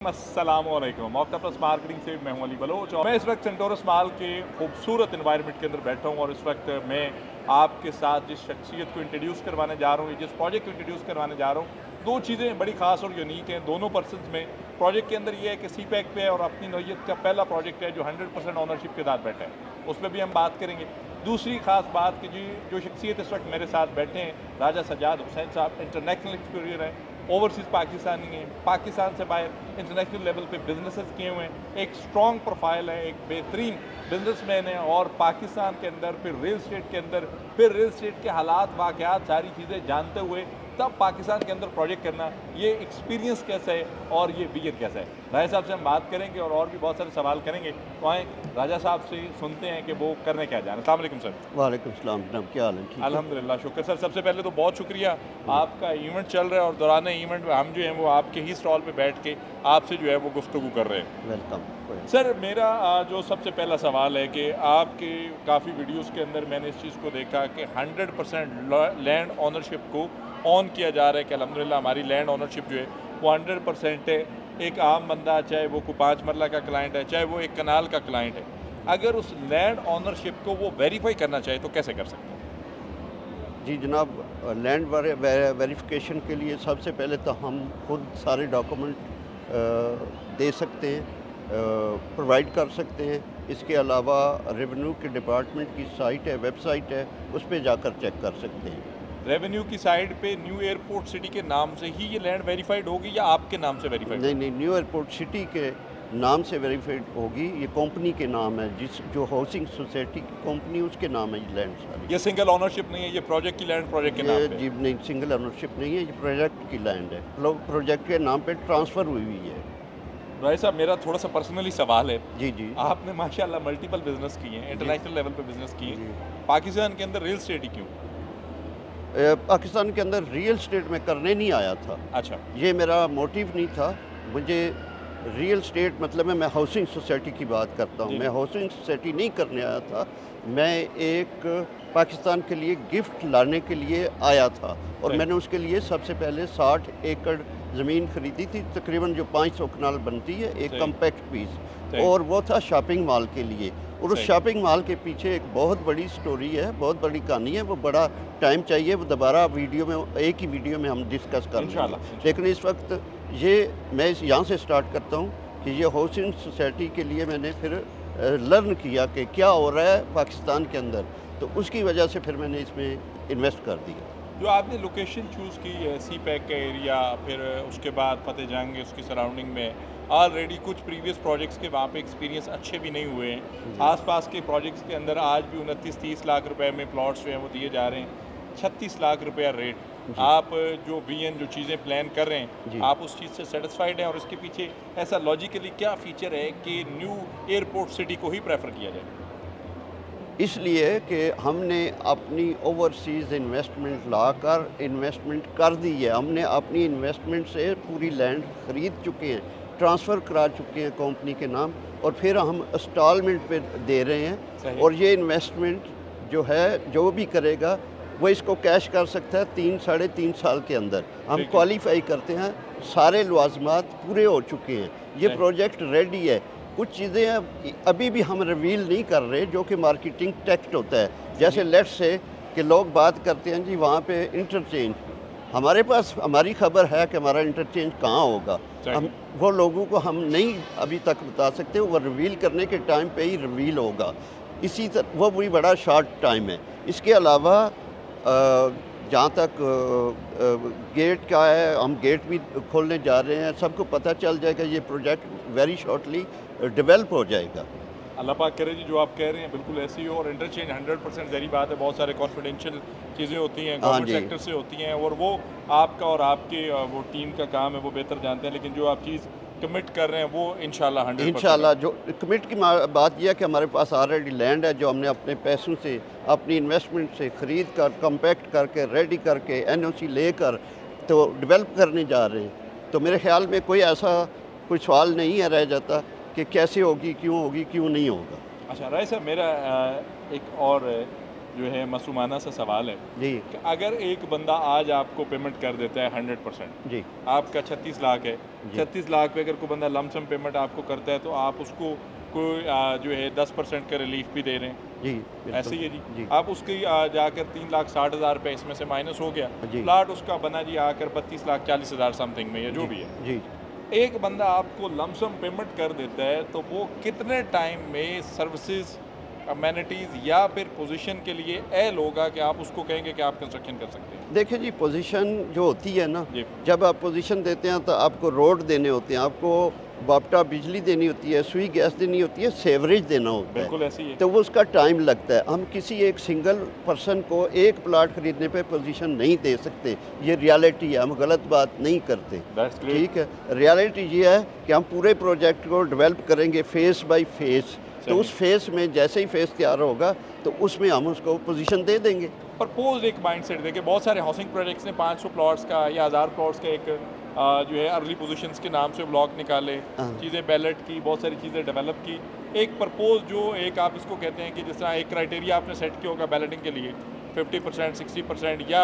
अस्सलामुअलैकुम। Octopus marketing से मैं हूं अली बलोच और मैं इस वक्त सेंटोरस माल के खूबसूरत एनवायरनमेंट के अंदर बैठा हूं और इस वक्त मैं आपके साथ जिस शख्सियत को इंट्रोड्यूस करवाने जा रहा हूं, जिस प्रोजेक्ट को इंट्रोड्यूस करवाने जा रहा हूं, दो चीज़ें बड़ी ख़ास और यूनिक हैं दोनों पर्सनस में। प्रोजेक्ट के अंदर ये है कि सी पैक पे है और अपनी नौयत का पहला प्रोजेक्ट है जो 100% ऑनरशिप के साथ बैठा है, उस पर भी हम बात करेंगे। दूसरी ख़ास बात कि जी जो शख्सियत इस वक्त मेरे साथ बैठे हैं, राजा सज्जाद हुसैन साहब इंटरनेशनल एक्सपीरियर हैं, ओवरसीज़ पाकिस्तानी हैं, पाकिस्तान से बाहर इंटरनेशनल लेवल पे बिजनेसेस किए हुए हैं, एक स्ट्रॉन्ग प्रोफाइल है, एक बेहतरीन बिजनेसमैन है और पाकिस्तान के अंदर फिर रियल स्टेट के अंदर फिर रियल स्टेट के हालात वाक़यात सारी चीज़ें जानते हुए तब पाकिस्तान के अंदर प्रोजेक्ट करना, ये एक्सपीरियंस कैसा है और ये विजन कैसा है। राजा साहब से हम बात करेंगे और भी बहुत सारे सवाल करेंगे, तो आए राजा साहब से सुनते हैं कि वो करने क्या जा रहे हैं। अस्सलाम वालेकुम सर। वालेकुम सलाम जनाब, क्या हाल है? ठीक है अल्हम्दुलिल्लाह, शुक्र सर। सबसे पहले तो बहुत शुक्रिया, आपका इवेंट चल रहा है और दौरान इवेंट में हम जो हैं वो आपके ही स्टॉल पे बैठ के आपसे जो है वो गुफ्तगू कर रहे हैं। वेलकम। सर मेरा जो सबसे पहला सवाल है कि आपके काफ़ी वीडियोस के अंदर मैंने इस चीज़ को देखा कि 100% लैंड ऑनरशिप को ऑन किया जा रहा है कि अल्हम्दुलिल्लाह हमारी लैंड ऑनरशिप जो है वो 100% है। एक आम बंदा चाहे वो कोई 5 मरला का क्लाइंट है, चाहे वो एक कनाल का क्लाइंट है, अगर उस लैंड ऑनरशिप को वो वेरीफाई करना चाहे तो कैसे कर सकते हैं? जी जनाब, लैंड वेरिफिकेशन के लिए सबसे पहले तो हम खुद सारे डॉक्यूमेंट दे सकते हैं, प्रोवाइड कर सकते हैं। इसके अलावा रेवेन्यू के डिपार्टमेंट की साइट है, वेबसाइट है, उस पर जाकर चेक कर सकते हैं। रेवेन्यू की साइड पे न्यू एयरपोर्ट सिटी के नाम से ही ये लैंड वेरीफाइड होगी या आपके नाम से वेरीफाइड? नहीं, न्यू एयरपोर्ट सिटी के नाम से वेरीफाइड होगी। ये कंपनी के नाम है, जो हाउसिंग सोसाइटी की कंपनी, उसके नाम है ये लैंड सारी। ये सिंगल ऑनरशिप नहीं है, ये प्रोजेक्ट की लैंड प्रोजेक्ट के नाम पे? जी नहीं, सिंगल ओनरशिप नहीं है, ये प्रोजेक्ट की लैंड है, प्रोजेक्ट के नाम पे ट्रांसफ़र हुई हुई है। भाई साहब मेरा थोड़ा सा पर्सनली सवाल है। जी जी। आपने माशाल्लाह मल्टीपल बिजनेस किए हैं, इंटरनेशनल लेवल पे बिजनेस किए जी। हैं, पाकिस्तान के अंदर रियल स्टेट ही क्यों? पाकिस्तान के अंदर रियल स्टेट में करने नहीं आया था। अच्छा। ये मेरा मोटिव नहीं था। मुझे रियल स्टेट मतलब मैं हाउसिंग सोसाइटी की बात करता हूँ। जी। मैं हाउसिंग सोसाइटी नहीं करने आया था। मैं एक पाकिस्तान के लिए गिफ्ट लाने के लिए आया था और सही। मैंने उसके लिए सबसे पहले 60 एकड़ ज़मीन खरीदी थी, तकरीबन जो 500 कनाल बनती है, एक सही। कम्पैक्ट पीस, सही। और वो था शॉपिंग मॉल के लिए। और उस सही। शॉपिंग मॉल के पीछे एक बहुत बड़ी स्टोरी है, बहुत बड़ी कहानी है। वो बड़ा टाइम चाहिए, वो दोबारा वीडियो में, एक ही वीडियो में हम डिस्कस कर इंशाल्लाह, लेंगे। लेकिन इस वक्त ये मैं यहाँ से स्टार्ट करता हूँ कि ये हाउसिंग सोसाइटी के लिए मैंने फिर लर्न किया कि क्या हो रहा है पाकिस्तान के अंदर, तो उसकी वजह से फिर मैंने इसमें इन्वेस्ट कर दिया। जो आपने लोकेशन चूज़ की है सी पैक का एरिया, फिर उसके बाद फतेह जंग उसकी सराउंडिंग में ऑलरेडी कुछ प्रीवियस प्रोजेक्ट्स के वहाँ पे एक्सपीरियंस अच्छे भी नहीं हुए हैं। आसपास के प्रोजेक्ट्स के अंदर आज भी 29-30 लाख रुपए में प्लॉट्स जो हैं वो दिए जा रहे हैं, 36 लाख रुपया रेट। आप जो वीएन जो चीज़ें प्लान कर रहे हैं, आप उस चीज़ से सेटिस्फाइड हैं और इसके पीछे ऐसा लॉजिकली क्या फ़ीचर है कि न्यू एयरपोर्ट सिटी को ही प्रेफर किया जाए? इसलिए कि हमने अपनी ओवरसीज़ इन्वेस्टमेंट लाकर इन्वेस्टमेंट कर दी है। हमने अपनी इन्वेस्टमेंट से पूरी लैंड ख़रीद चुके हैं, ट्रांसफ़र करा चुके हैं कंपनी के नाम, और फिर हम इंस्टॉलमेंट पे दे रहे हैं। और ये इन्वेस्टमेंट जो है, जो भी करेगा वो इसको कैश कर सकता है 3-3.5 साल के अंदर। हम क्वालिफाई करते हैं, सारे लवाजमात पूरे हो चुके हैं, ये प्रोजेक्ट रेडी है। कुछ चीज़ें अभी भी हम रिवील नहीं कर रहे, जो कि मार्केटिंग टेक्स्ट होता है। जैसे लेट्स से कि लोग बात करते हैं जी वहाँ पे इंटरचेंज, हमारे पास हमारी खबर है कि हमारा इंटरचेंज कहाँ होगा, हम वो लोगों को हम नहीं अभी तक बता सकते। वो रिवील करने के टाइम पे ही रिवील होगा। इसी तरह वो भी बड़ा शॉर्ट टाइम है। इसके अलावा जहाँ तक गेट का है, हम गेट भी खोलने जा रहे हैं। सबको पता चल जाएगा, ये प्रोजेक्ट वेरी शॉर्टली डेवलप हो जाएगा। अल्लाह पाक करे जी, जो आप कह रहे हैं बिल्कुल ऐसी हो। और इंटरचेंज 100% ज़हरी बात है, बहुत सारे कॉन्फिडेंशियल चीज़ें होती हैं, गवर्नमेंट सेक्टर से होती हैं, और वो आपका और आपके वो टीम का काम है, वो बेहतर जानते हैं। लेकिन जो आप चीज़ कमिट कर रहे हैं वो इंशाल्लाह 100%। इंशाल्लाह जो कमिट की बात यह है कि हमारे पास ऑलरेडी लैंड है, जो हमने अपने पैसों से, अपनी इन्वेस्टमेंट से ख़रीद कर, कम्पैक्ट करके, रेडी करके, एनओसी लेकर तो डेवलप करने जा रहे हैं। तो मेरे ख्याल में कोई ऐसा कोई सवाल नहीं है रह जाता कि कैसे होगी, क्यों नहीं होगा। अच्छा राय साहब, मेरा एक और जो है मासूमाना सा सवाल है जी कि अगर एक बंदा आज आपको पेमेंट कर देता है 100%, जी आपका 36 लाख है, जी 36 लाख पे अगर कोई बंदा लमसम पेमेंट आपको करता है तो आप उसको कोई जो है 10% का रिलीफ भी दे रहे हैं, जी ऐसे ही है जी। जी आप उसकी जाकर 3,60,000 रुपये इसमें से माइनस हो गया, जी प्लाट उसका बना जी आकर 32,40,000 समथिंग में या जो भी है। जी एक बंदा आपको लमसम पेमेंट कर देता है तो वो कितने टाइम में सर्विसेज, अमेनिटीज़ या फिर पोजीशन के लिए एल होगा कि आप उसको कहेंगे कि आप कंस्ट्रक्शन कर सकते हैं? देखिए जी, पोजीशन जो होती है ना, जी जब आप पोजीशन देते हैं तो आपको रोड देने होते हैं, आपको बाप्टा बिजली देनी होती है, सुई गैस देनी होती है, सेवरेज देना होता है, बिल्कुल ऐसे ही है। तो वो उसका टाइम लगता है। हम किसी एक सिंगल पर्सन को एक प्लाट खरीदने पे पोजीशन नहीं दे सकते, ये रियलिटी है, हम गलत बात नहीं करते। That's great. ठीक है, रियलिटी ये है कि हम पूरे प्रोजेक्ट को डेवलप करेंगे फेस बाय फेस, तो सही। उस फेस में जैसे ही फेस तैयार होगा तो उसमें हम उसको पोजीशन दे देंगे। प्रपोज एक माइंडसेट देखिए, बहुत सारे हाउसिंग प्रोजेक्ट्स ने 500 प्लॉट्स का या 1000 प्लॉट्स का एक जो है अर्ली पोजीशंस के नाम से ब्लॉक निकाले, हाँ। चीज़ें बैलेट की, बहुत सारी चीज़ें डेवलप की। एक प्रपोज जो एक आप इसको कहते हैं कि जिस तरह एक क्राइटेरिया आपने सेट किया होगा बैलेटिंग के लिए 50%, 60% या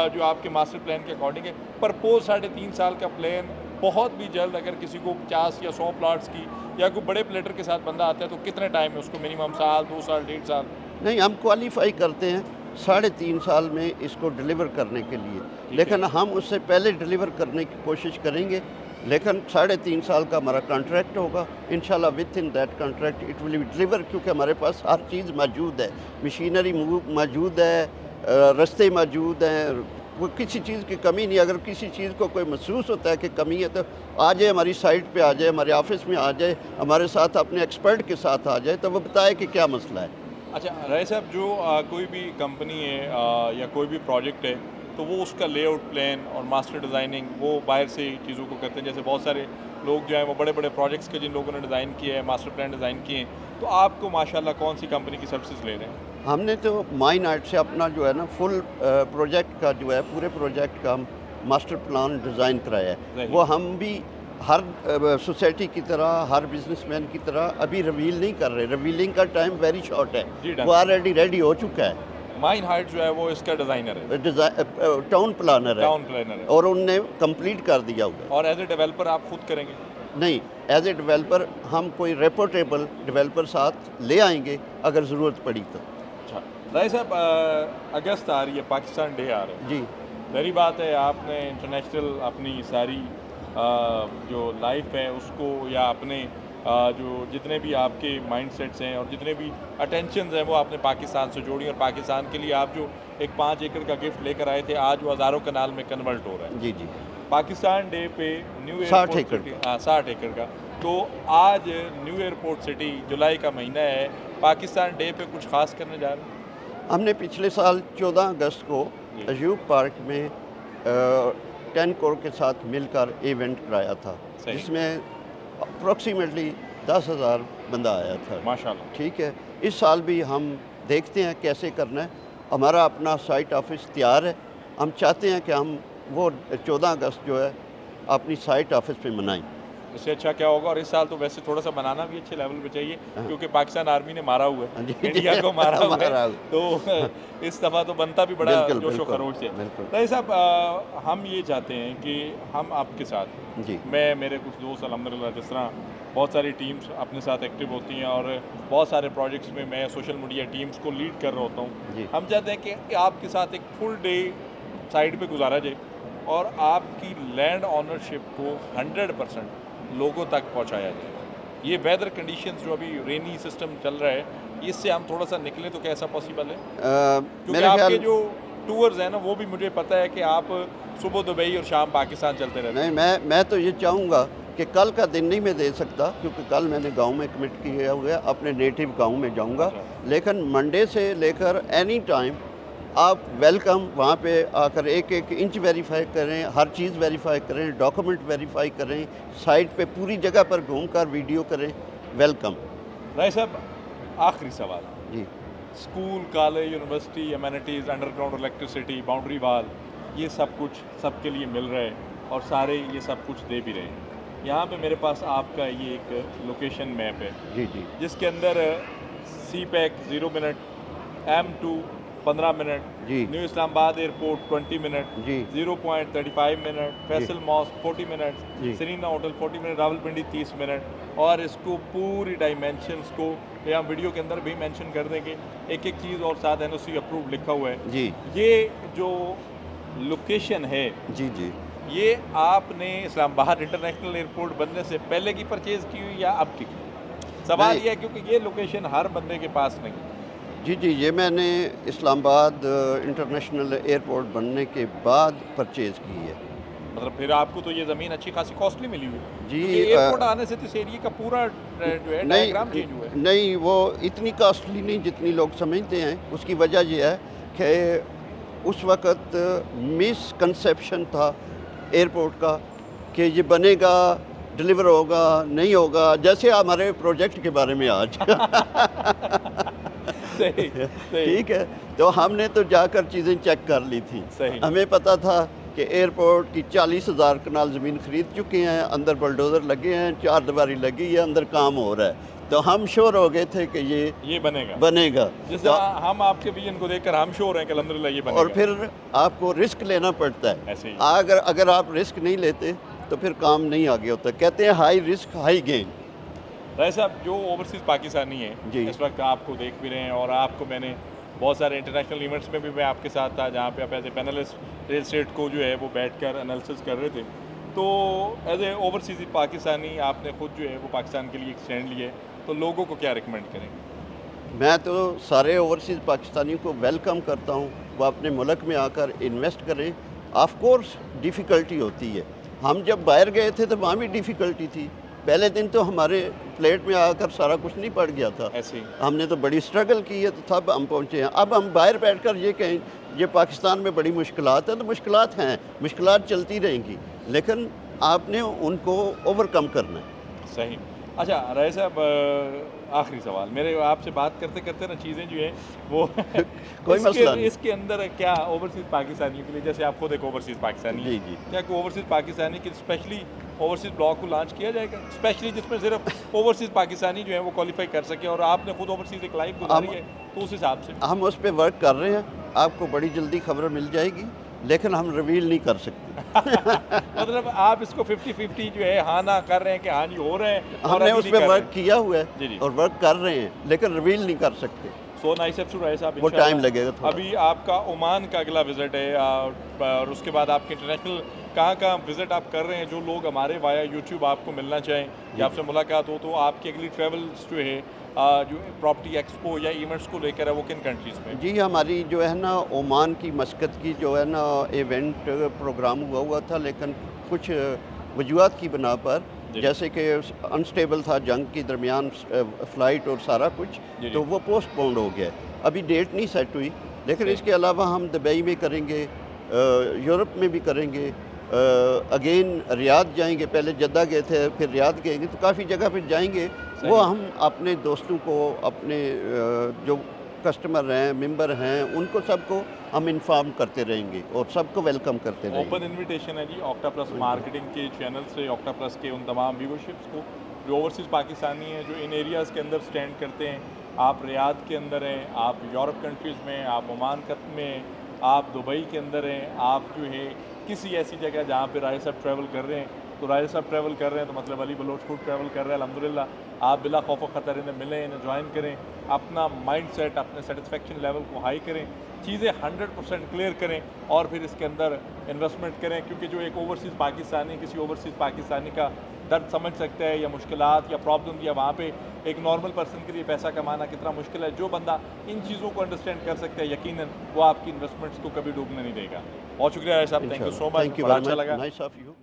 जो आपके मास्टर प्लान के अकॉर्डिंग है। प्रपोज 3.5 साल का प्लान बहुत भी जल्द, अगर किसी को 50 या 100 प्लॉट्स की या कोई बड़े प्लेटर के साथ बंदा आता है तो कितने टाइम में उसको, मिनिमम साल, 2 साल, 1.5 साल? नहीं, हम क्वालिफाई करते हैं 3.5 साल में इसको डिलीवर करने के लिए, लेकिन हम उससे पहले डिलीवर करने की कोशिश करेंगे। लेकिन 3.5 साल का हमारा कॉन्ट्रैक्ट होगा, इंशाल्लाह with in that contract it will be deliver, क्योंकि हमारे पास हर चीज़ मौजूद है, मशीनरी मौजूद है, रास्ते मौजूद हैं, वो किसी चीज़ की कमी नहीं। अगर किसी चीज़ को कोई महसूस होता है कि कमी है तो आ जाए, हमारी साइट पे आ जाए, हमारे ऑफिस में आ जाए, हमारे साथ अपने एक्सपर्ट के साथ आ जाए, तो वो बताए कि क्या मसला है। अच्छा राय साहब, जो कोई भी कंपनी है या कोई भी प्रोजेक्ट है तो वो उसका लेआउट प्लान और मास्टर डिज़ाइनिंग वो बाहर से चीज़ों को करते हैं। जैसे बहुत सारे लोग जो हैं वो बड़े बड़े प्रोजेक्ट्स के जिन लोगों ने डिज़ाइन किए हैं, मास्टर प्लान डिज़ाइन किए हैं, तो आपको माशाल्लाह कौन सी कंपनी की सर्विसेज ले रहे हैं? हमने तो माइन आर्ट से अपना जो है ना फुल प्रोजेक्ट का जो है, पूरे प्रोजेक्ट का हम मास्टर प्लान डिज़ाइन कराया है। सही। वो हम भी हर सोसाइटी की तरह, हर बिजनेसमैन की तरह अभी रिवील नहीं कर रहे, रिवीलिंग का टाइम वेरी शॉर्ट जी, है, डन। वो ऑलरेडी रेडी हो चुका है। माइन हार्ट जो है वो इसका डिज़ाइनर है, टाउन प्लानर है टाउन प्लानर है, और उनने कंप्लीट कर दिया हुआ है। और एज ए डेवलपर आप खुद करेंगे? नहीं, एज ए डेवलपर हम कोई रेपुटेबल डेवलपर साथ ले आएंगे अगर ज़रूरत पड़ी तो। अच्छा राय साहब, अगस्त आ रही है, पाकिस्तान डे आ रहा है, जी मेरी बात है आपने इंटरनेशनल अपनी सारी जो लाइफ है उसको या अपने जो जितने भी आपके माइंडसेट्स हैं और जितने भी अटेंशंस हैं वो आपने पाकिस्तान से जोड़ी, और पाकिस्तान के लिए आप जो एक 5 एकड़ का गिफ्ट लेकर आए थे आज वो हज़ारों कनाल में कन्वर्ट हो रहा है। जी जी। पाकिस्तान डे पे न्यू 60 एयरपोर्ट एकड़। सिटी, हाँ 60 एकड़ का, तो आज न्यू एयरपोर्ट सिटी, जुलाई का महीना है, पाकिस्तान डे पे कुछ खास करने जा रहे हैं? हमने पिछले साल 14 अगस्त को जी। अयूब पार्क में 10 करोड़ के साथ मिलकर इवेंट कराया था, सही। जिसमें अप्रोक्सीमेटली 10,000 बंदा आया था। माशाल्लाह। ठीक है, इस साल भी हम देखते हैं कैसे करना है। हमारा अपना साइट ऑफिस तैयार है, हम चाहते हैं कि हम वो 14 अगस्त जो है अपनी साइट ऑफिस पे मनाएं। इससे अच्छा क्या होगा, और इस साल तो वैसे थोड़ा सा बनाना भी अच्छे लेवल पे चाहिए हाँ। क्योंकि पाकिस्तान आर्मी ने मारा हुआ हाँ है, जी। इंडिया को मारा हुआ मारा है, हुआ। तो इस दफ़ा तो बनता भी बड़ा बिल्कुल, जोशो बिल्कुल, खरोश से। बिल्कुल। रईस साहब, हम ये चाहते हैं कि हम आपके साथ, जी मैं, मेरे कुछ दोस्त अल्हम्दुलिल्लाह, जिस तरह बहुत सारी टीम्स अपने साथ एक्टिव होती हैं और बहुत सारे प्रोजेक्ट्स में मैं सोशल मीडिया टीम्स को लीड कर रहा होता हूँ, जी। हम चाहते हैं कि आपके साथ एक फुल डे साइड पे गुजारा जाए और आपकी लैंड ऑनरशिप को 100% लोगों तक पहुंचाया जाए। ये वेदर कंडीशंस जो अभी रेनी सिस्टम चल रहा है, इससे हम थोड़ा सा निकलें तो कैसा पॉसिबल है? क्योंकि मेरे आपके ख्याल जो टूर्स हैं ना वो भी मुझे पता है कि आप सुबह दुबई और शाम पाकिस्तान चलते रहते हैं। नहीं, मैं तो ये चाहूँगा कि कल का दिन नहीं मैं दे सकता, क्योंकि कल मैंने गांव में कमिट किया हुआ है, अपने नेटिव गांव में जाऊंगा। अच्छा। लेकिन मंडे से लेकर एनी टाइम आप वेलकम, वहाँ पे आकर एक एक इंच वेरीफाई करें, हर चीज़ वेरीफाई करें, डॉक्यूमेंट वेरीफाई करें, साइट पे पूरी जगह पर घूमकर वीडियो करें, वेलकम। रईस साहब, आखिरी सवाल, जी school, college, university, amenities, underground electricity, boundary wall, ये सब कुछ सबके लिए मिल रहा है और सारे ये सब कुछ दे भी रहे हैं। यहाँ पे मेरे पास आपका ये एक लोकेशन मैप है जी जी जिसके अंदर CPEC 0 minute, M2 15 minute, जी न्यू इस्लामाबाद एयरपोर्ट 20 मिनट, जी 0.35 मिनट, फैसल मॉस्क 40 मिनट, जी Serena hotel 40 minute, Rawalpindi 30 minute. और इसको पूरी डायमेंशंस को ये हम वीडियो के अंदर भी मेंशन कर देंगे, एक एक चीज़ और साथ NOC अप्रूव लिखा हुआ है। जी ये जो लोकेशन है, जी जी ये आपने इस्लामाबाद इंटरनेशनल एयरपोर्ट बनने से पहले की परचेज़ की हुई या अब की? सवाल नहीं। ये है क्योंकि ये लोकेशन हर बंदे के पास नहीं है। जी जी, ये मैंने इस्लामाबाद इंटरनेशनल एयरपोर्ट बनने के बाद परचेज़ की है। मतलब फिर आपको तो ये ज़मीन अच्छी खासी कॉस्टली मिली हुई है। जी क्योंकि एयरपोर्ट आने से तो इस एरिया का पूरा जो है डायग्राम चेंज हुआ है। नहीं, वो इतनी कॉस्टली नहीं जितनी लोग समझते हैं। उसकी वजह यह है कि उस वक़्त मिसकंसेप्शन था एयरपोर्ट का कि ये बनेगा, डिलीवर होगा, नहीं होगा, जैसे हमारे प्रोजेक्ट के बारे में आज। सही सही ठीक है, तो हमने तो जाकर चीज़ें चेक कर ली थी। सही। हमें पता था कि एयरपोर्ट की 40,000 कनाल ज़मीन खरीद चुके हैं, अंदर बुलडोज़र लगे हैं, 4 दीवारी लगी है, अंदर काम हो रहा है। तो हम श्योर हो गए थे कि ये बनेगा। जैसे तो हम आपके विजन को देखकर हम श्योर हैं कि अल्हम्दुलिल्लाह ये बनेगा। और फिर आपको रिस्क लेना पड़ता है। ऐसे ही। अगर आप रिस्क नहीं लेते तो फिर काम नहीं आगे होता। कहते हैं हाई रिस्क हाई गेन। राय साहब, जो ओवरसीज़ पाकिस्तानी है जी। इस वक्त आपको देख भी रहे हैं, और आपको मैंने बहुत सारे इंटरनेशनल इवेंट्स में भी मैं आपके साथ था जहाँ पे आप as a panelist real estate को जो है वो बैठकर एनालिसिस कर रहे थे। तो एज ए ओवरसीज़ पाकिस्तानी आपने खुद जो है वो पाकिस्तान के लिए एक स्टैंड लिए, तो लोगों को क्या रिकमेंड करेंगे? मैं तो सारे ओवरसीज़ पाकिस्तानियों को वेलकम करता हूँ, वो अपने मुल्क में आकर इन्वेस्ट करें। ऑफ कोर्स डिफ़िकल्टी होती है। हम जब बाहर गए थे तो वहाँ भी डिफ़िकल्टी थी। पहले दिन तो हमारे प्लेट में आकर सारा कुछ नहीं पड़ गया था। ऐसे ही। हमने तो बड़ी स्ट्रगल की है, तो तब हम पहुँचे हैं। अब हम बाहर बैठकर ये कहें ये पाकिस्तान में बड़ी मुश्किलात हैं, तो मुश्किलात हैं, मुश्किलात चलती रहेंगी, लेकिन आपने उनको ओवरकम करना है। सही। अच्छा राय साहब, आखिरी सवाल मेरे, आपसे बात करते करते ना चीज़ें जो हैं वो कोई मसला नहीं। इसके अंदर क्या ओवरसीज़ पाकिस्तानियों के लिए, जैसे आप खुद एक ओवरसीज़ पाकिस्तानी जी हैं, जी। क्या कोई ओवरसीज़ पाकिस्तानी की स्पेशली ओवरसीज़ ब्लॉक को लॉन्च किया जाएगा, स्पेशली जिसमें सिर्फ ओवरसीज़ पाकिस्तानी जो है वो क्वालिफाई कर सके? और आपने खुद ओवरसीज़ एक लाइफ गुजारी है, तो उस हिसाब से हम उस पर वर्क कर रहे हैं। आपको बड़ी जल्दी खबर मिल जाएगी, लेकिन हम रिवील नहीं कर सकते। मतलब आप इसको 50-50 जो है हाँ ना कर रहे हैं कि हाँ जी हो रहे हैं, और हमने अभी उस नहीं पर कर वर्क रहे। किया हुआ है जी जी। और वर्क कर रहे हैं, लेकिन रिवील नहीं कर सकते। सो नाइस ऑफ राय साहब, वो इंशाल्लाह। टाइम लगेगा थोड़ा। अभी आपका ओमान का अगला विज़िट है, और उसके बाद आपके इंटरनेशनल कहाँ विज़िट आप कर रहे हैं? जो लोग हमारे वाया यूट्यूब आपको मिलना चाहें या आपसे मुलाकात हो, तो आपकी अगली ट्रैवल्स जो है जो प्रॉपर्टी एक्सपो या इवेंट्स को लेकर है वो किन कंट्रीज़ में? जी, हमारी जो है ना ओमान की मस्कत की जो है ना इवेंट प्रोग्राम हुआ था, लेकिन कुछ वजूहात की बिना पर, जैसे कि अनस्टेबल था जंग के दरमियान फ़्लाइट और सारा कुछ, तो वो पोस्टपोन्ड हो गया। अभी डेट नहीं सेट हुई, लेकिन इसके अलावा हम दुबई में करेंगे, यूरोप में भी करेंगे, अगेन रियाद जाएंगे। पहले जद्दा गए थे, फिर रियाद गए, तो काफ़ी जगह पे जाएंगे। वो हम अपने दोस्तों को, अपने जो कस्टमर हैं, मेंबर हैं, उनको सबको हम इन्फॉर्म करते रहेंगे और सबको वेलकम करते रहेंगे। ओपन इनविटेशन है जी ऑक्टा प्लस मार्केटिंग के चैनल से ऑक्टा प्लस के उन तमाम व्यूवरशिप्स को जो ओवरसीज़ पाकिस्तानी हैं, जो इन एरियाज़ के अंदर स्टैंड करते हैं। आप रियाद के अंदर हैं, आप यूरोप कंट्रीज़ में, आप ओमान में हैं, आप दुबई के अंदर हैं, आप जो है किसी ऐसी जगह जहाँ पे राय साहब ट्रैवल कर रहे हैं, तो राय साहब ट्रैवल कर रहे हैं तो मतलब अली बलोच खुद ट्रैवल कर रहे हैं। अल्हम्दुलिल्लाह आप बिला खौफ ख़तर इन्हें मिलें, इन्हें ज्वाइन करें, अपना माइंड सेट, अपने सेटिस्फेक्शन लेवल को हाई करें, चीज़ें 100% क्लियर करें, और फिर इसके अंदर इन्वेस्टमेंट करें। क्योंकि जो एक ओवरसीज़ पाकिस्तानी किसी ओवरसीज़ पाकिस्तानी का दर्द समझ सकता है, या मुश्किलात या प्रॉब्लम, या वहाँ पे एक नॉर्मल पर्सन के लिए पैसा कमाना कितना मुश्किल है, जो बंदा इन चीज़ों को अंडरस्टैंड कर सकता है, यकीनन वो आपकी इन्वेस्टमेंट्स को कभी डूबने नहीं देगा। बहुत शुक्रिया राय साहब, thank you so much, thank you बड़ा वेरी अच्छा मच, लगा। Nice of you.